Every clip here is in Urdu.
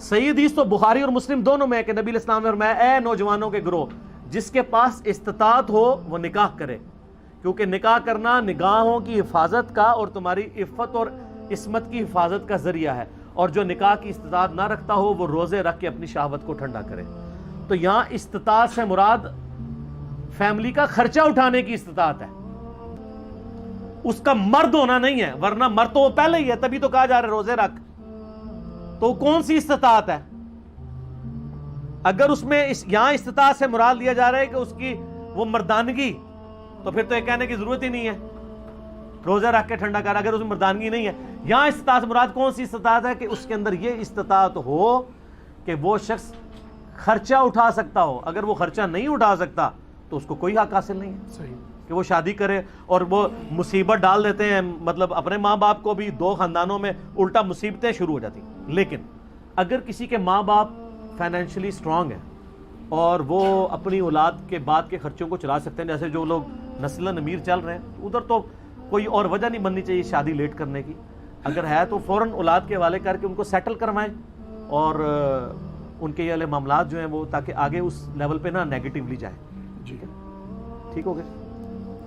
صحیح حدیث تو بخاری اور مسلم دونوں میں ہے کہ نبی علیہ السلام نے فرمایا اے نوجوانوں کے گروہ جس کے پاس استطاعت ہو وہ نکاح کرے، کیونکہ نکاح کرنا نگاہوں کی حفاظت کا اور تمہاری عفت اور عصمت کی حفاظت کا ذریعہ ہے، اور جو نکاح کی استطاعت نہ رکھتا ہو وہ روزے رکھ کے اپنی شہوت کو ٹھنڈا کرے۔ تو یہاں استطاعت سے مراد فیملی کا خرچہ اٹھانے کی استطاعت ہے، اس کا مرد ہونا نہیں ہے، ورنہ مرد تو وہ پہلے ہی ہے، تبھی تو کہا جا رہا ہے روزے رکھ۔ تو کون سی استطاعت ہے؟ اگر اس میں یہاں استطاعت سے مراد لیا جا رہا ہے کہ اس کی وہ مردانگی، تو پھر تو یہ کہنے کی ضرورت ہی نہیں ہے روزہ رکھ کے ٹھنڈا کر، اگر اس میں مردانگی نہیں ہے۔ یہاں استطاعت سے مراد کون سی استطاعت ہے؟ کہ اس کے اندر یہ استطاعت ہو کہ وہ شخص خرچہ اٹھا سکتا ہو، اگر وہ خرچہ نہیں اٹھا سکتا تو اس کو کوئی حق حاصل نہیں ہے صحیح کہ وہ شادی کرے، اور وہ مصیبت ڈال دیتے ہیں، مطلب اپنے ماں باپ کو بھی، دو خاندانوں میں الٹا مصیبتیں شروع ہو جاتی۔ لیکن اگر کسی کے ماں باپ فائنینشلی سٹرونگ ہیں اور وہ اپنی اولاد کے بعد کے خرچوں کو چلا سکتے ہیں، جیسے جو لوگ نسلاً امیر چل رہے ہیں، ادھر تو کوئی اور وجہ نہیں بننی چاہیے شادی لیٹ کرنے کی، اگر ہے تو فوراً اولاد کے حوالے کر کے ان کو سیٹل کروائیں، اور ان کے یہ والے معاملات جو ہیں وہ تاکہ آگے اس لیول پہ نہ نیگیٹیولی جائیں۔ جی ٹھیک ہو گئے؟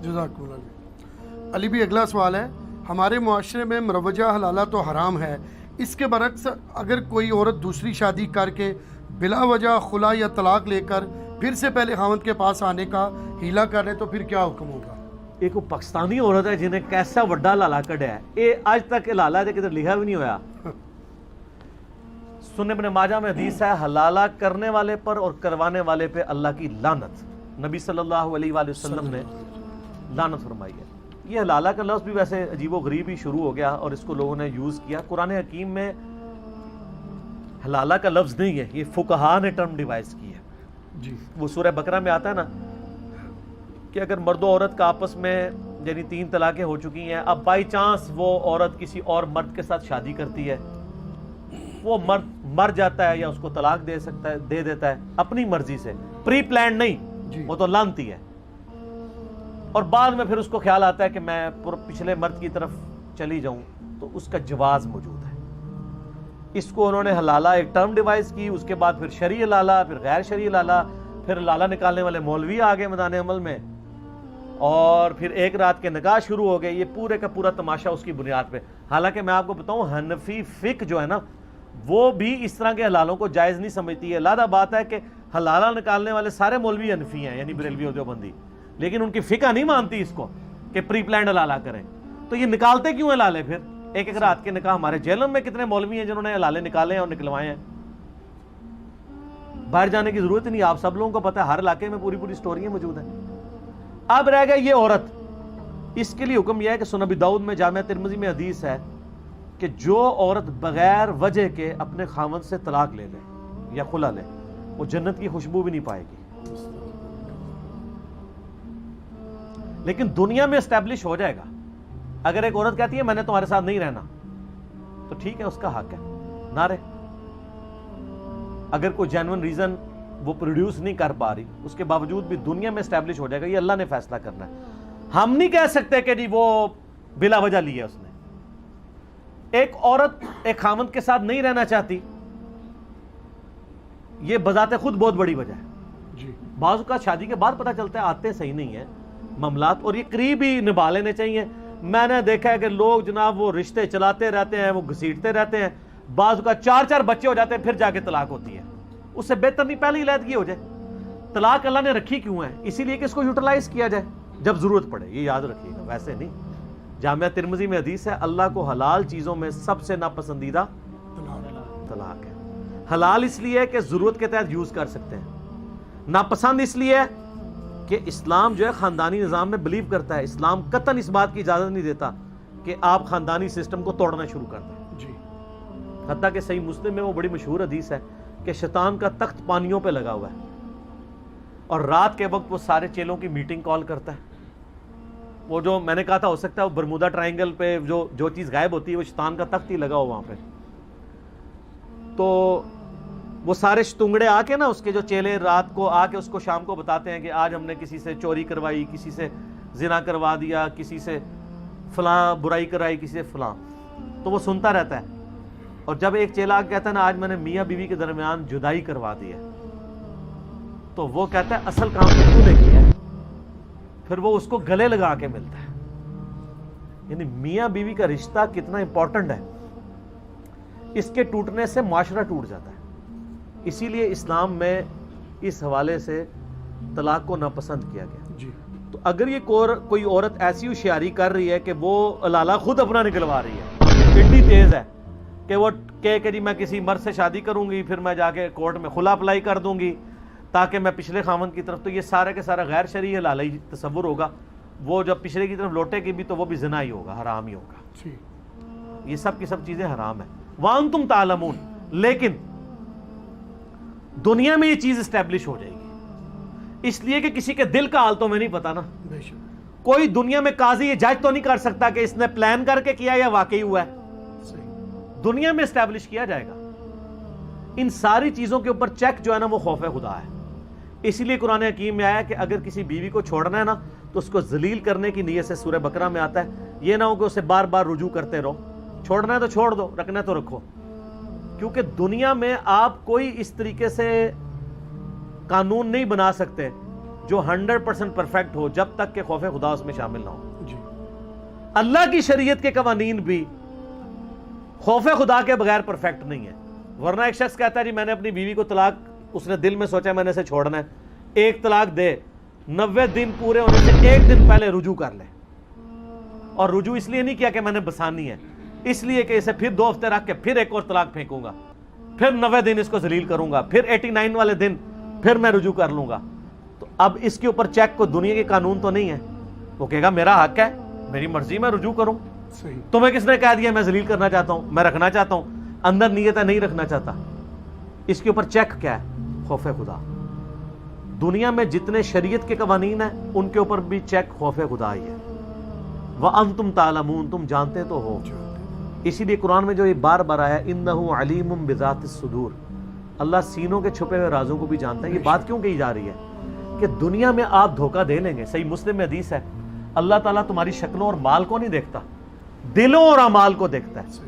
جزاک اللہ جی۔ علی بھی اگلا سوال ہے، ہمارے معاشرے میں مروجہ حلالہ تو حرام ہے، اس کے برعکس اگر کوئی عورت دوسری شادی کر کے بلا وجہ خلا یا طلاق لے کر پھر سے پہلے خاوند کے پاس آنے کا ہیلا کر لے تو پھر کیا حکم ہوگا؟ ایک وہ پاکستانی عورت ہے جنہیں کیسا وڈا لالا کڈیا ہے، یہ آج تک لالا ہے کدھر لکھا بھی نہیں ہوا۔ سنن ابن ماجہ میں حدیث ہے، حلالہ کرنے والے پر اور کروانے والے پہ اللہ کی لعنت، نبی صلی اللہ علیہ وآلہ وسلم نے لعنت فرمائی ہے۔ یہ حلالہ کا لفظ بھی ویسے عجیب و غریب ہی شروع ہو گیا اور اس کو لوگوں نے یوز کیا، قرآن حکیم میں حلالہ کا لفظ نہیں ہے، یہ فقہا نے ٹرم ڈیوائز کی ہے۔ جی وہ سورہ بقرہ میں آتا ہے نا کہ اگر مرد و عورت کا آپس میں یعنی 3 طلاقیں ہو چکی ہیں، اب بائی چانس وہ عورت کسی اور مرد کے ساتھ شادی کرتی ہے، وہ مرد مر جاتا ہے یا اس کو طلاق دے دیتا ہے اپنی مرضی سے، پری پلانڈ نہیں، وہ تو لعنتی ہے، اور بعد میں پھر اس کو خیال آتا ہے کہ میں پچھلے مرد کی طرف چلی جاؤں، تو اس کا جواز موجود ہے۔ اس کو انہوں نے حلالہ ایک ٹرم ڈیوائز کی، اس کے بعد پھر شرعی حلالہ، پھر غیر شرعی حلالہ، پھر حلالہ نکالنے والے مولوی آگے میدان عمل میں، اور پھر ایک رات کے نکاح شروع ہو گئے۔ یہ پورے کا پورا تماشا اس کی بنیاد پہ، حالانکہ میں آپ کو بتاؤں حنفی فقہ جو ہے نا وہ بھی اس طرح کے حلالوں کو جائز نہیں سمجھتی ہے۔ علیحدہ بات ہے کہ حلالہ نکالنے والے سارے مولوی حنفی ہیں، یعنی بریلوی اور دیوبندی، لیکن ان کی فقہ نہیں مانتی اس کو کہ پری پلانڈ حلالہ کریں، تو یہ نکالتے کیوں ہیں حلالے؟ پھر ایک ایک رات کے نکاح، ہمارے جیلوں میں کتنے مولوی ہیں جنہوں نے حلالے نکالے ہیں اور نکلوائے ہیں، باہر جانے کی ضرورت نہیں، آپ سب لوگوں کو پتہ ہے، ہر علاقے میں پوری سٹوریاں موجود ہیں۔ اب رہ گئے یہ عورت، اس کے لیے حکم یہ ہے کہ سنن ابی داؤد میں، جامعہ ترمذی میں حدیث ہے کہ جو عورت بغیر وجہ کے اپنے خاوند سے طلاق لے لے یا خلا لے، وہ جنت کی خوشبو بھی نہیں پائے گی۔ لیکن دنیا میں اسٹیبلش ہو جائے گا، اگر ایک عورت کہتی ہے میں نے تمہارے ساتھ نہیں رہنا، تو ٹھیک ہے، اس کا حق ہے نہ رہے۔ اگر کوئی جینوئن ریزن وہ پروڈیوس نہیں کر پا رہی، اس کے باوجود بھی دنیا میں اسٹیبلش ہو جائے گا، یہ اللہ نے فیصلہ کرنا ہے۔ ہم نہیں کہہ سکتے کہ جی وہ بلا وجہ لی ہے اس نے۔ ایک عورت ایک خاوند کے ساتھ نہیں رہنا چاہتی، یہ بذات خود بہت بڑی وجہ ہے۔ جی بعض اوقات شادی کے بعد پتہ چلتا ہے آتے صحیح نہیں ہیں معاملات، اور یہ قریب ہی نبھا لینے چاہیے۔ میں نے دیکھا ہے کہ لوگ جناب وہ رشتے چلاتے رہتے ہیں، وہ گھسیٹتے رہتے ہیں، بعض اوقات 4 بچے ہو جاتے ہیں، پھر جا کے طلاق ہوتی ہے۔ اس سے بہتر نہیں پہلے علیحدگی ہو جائے۔ طلاق اللہ نے رکھی کیوں ہے؟ اسی لیے کہ اس کو یوٹیلائز کیا جائے جب ضرورت پڑے، یہ یاد رکھیے گا، ویسے نہیں۔ جامعہ ترمذی میں حدیث ہے، اللہ کو حلال چیزوں میں سب سے ناپسندیدہ طلاق ہے۔ حلال اس لیے کہ ضرورت کے تحت یوز کر سکتے ہیں، ناپسند اس لیے کہ اسلام جو ہے خاندانی نظام میں بلیو کرتا ہے، اسلام قطعاً اس بات کی اجازت نہیں دیتا کہ آپ خاندانی سسٹم کو توڑنا شروع کر دیں۔ جی حتیٰ کہ صحیح مسلم میں وہ بڑی مشہور حدیث ہے کہ شیطان کا تخت پانیوں پہ لگا ہوا ہے، اور رات کے وقت وہ سارے چیلوں کی میٹنگ کال کرتا ہے۔ وہ جو میں نے کہا تھا ہو سکتا ہے وہ برمودا ٹرائنگل پہ جو چیز غائب ہوتی ہے وہ شیطان کا تخت ہی لگا ہوا وہاں پہ۔ تو وہ سارے شتونگڑے آ کے نا، اس کے جو چیلے رات کو آ کے اس کو شام کو بتاتے ہیں کہ آج ہم نے کسی سے چوری کروائی، کسی سے زنا کروا دیا، کسی سے فلاں برائی کرائی، کسی سے فلاں، تو وہ سنتا رہتا ہے۔ اور جب ایک چیلا کہتا ہے نا آج میں نے میاں بیوی کے درمیان جدائی کروا دی ہے، تو وہ کہتا ہے اصل کام تو نے کیا ہے، پھر وہ اس کو گلے لگا کے ملتا ہے۔ یعنی میاں بیوی کا رشتہ کتنا امپورٹنٹ ہے، اس کے ٹوٹنے سے معاشرہ ٹوٹ جاتا ہے۔ اسی لیے اسلام میں اس حوالے سے طلاق کو ناپسند کیا گیا۔ جی تو اگر یہ کوئی عورت ایسی ہوشیاری کر رہی ہے کہ وہ لالہ خود اپنا نکلوا رہی ہے، اتنی تیز ہے کہ وہ کہے کہ جی میں کسی مرد سے شادی کروں گی، پھر میں جا کے کورٹ میں خلا اپلائی کر دوں گی تاکہ میں پچھلے خاوند کی طرف، تو یہ سارا کے سارا غیر شرعی حلالی تصور ہوگا۔ وہ جب پچھلے کی طرف لوٹے گی بھی تو وہ بھی زنا ہی ہوگا، حرام ہی ہوگا۔ جی یہ سب کی سب چیزیں حرام ہیں۔ وَأَنْتُمْ تَعْلَمُونَ، لیکن دنیا میں یہ چیز اسٹیبلش ہو جائے گی، اس لیے کہ کسی کے دل کا حال تو میں نہیں پتا نا۔ بے شک کوئی دنیا میں قاضی یہ جج تو نہیں کر سکتا کہ اس نے پلان کر کے کیا یا واقعی ہوا ہے، صحیح دنیا میں اسٹیبلش کیا جائے گا۔ ان ساری چیزوں کے اوپر چیک جو ہے نا وہ خوف خدا ہے۔ اسی لیے قرآن حکیم میں آیا کہ اگر کسی بیوی کو چھوڑنا ہے نا تو اس کو ذلیل کرنے کی نیت سے، سورہ بقرہ میں آتا ہے، یہ نہ ہو کہ اسے بار بار رجوع کرتے رہو، چھوڑنا ہے تو چھوڑ دو، رکھنا ہے تو رکھو۔ کیونکہ دنیا میں آپ کوئی اس طریقے سے قانون نہیں بنا سکتے جو 100% پرفیکٹ ہو جب تک کہ خوف خدا اس میں شامل نہ ہو۔ جی اللہ کی شریعت کے قوانین بھی خوف خدا کے بغیر پرفیکٹ نہیں ہے، ورنہ ایک شخص کہتا ہے جی میں نے اپنی بیوی کو طلاق، اس نے دل میں سوچا میں نے اسے چھوڑنا ہے، ایک طلاق دے، 90 دن پورے ہونے سے ایک دن پہلے رجوع کر لے، اور رجوع اس لیے نہیں کیا کہ میں نے بسانی ہے، اس لیے کہ اسے پھر 2 ہفتے رکھ کے پھر ایک اور طلاق پھینکوں گا، پھر 90 دن اس کو ذلیل کروں گا، پھر 89 والے دن پھر میں رجوع کر لوں گا۔ تو اب اس کے اوپر چیک کو دنیا کے قانون تو نہیں ہے، وہ کہے گا میرا حق ہے، میری مرضی میں رجوع کروں، صحیح تمہیں کس نے کہہ دیا میں ذلیل کرنا چاہتا ہوں، میں رکھنا چاہتا ہوں، اندر نیت ہے نہیں رکھنا چاہتا۔ اس کے اوپر چیک کیا ہے؟ خوف خدا۔ دنیا میں جتنے شریعت کے قوانین ہیں ان کے اوپر بھی چیک خوف خدا ہی ہے۔ وَأَنْتُمْ تَعْلَمُونَ، تم جانتے تو ہو۔ اسی لیے قرآن میں جو یہ بار بار آیا اِنَّهُ عَلِيمٌ بِذَاتِ الصُّدُورِ، اللہ سینوں کے چھپے ہوئے رازوں کو بھی جانتا ہے۔ یہ بات کیوں کہی جا رہی ہے کہ دنیا میں آپ دھوکہ دے لیں گے۔ صحیح مسلم میں حدیث ہے، اللہ تعالیٰ تمہاری شکلوں اور مال کو نہیں دیکھتا، دلوں اور اعمال کو دیکھتا ہے۔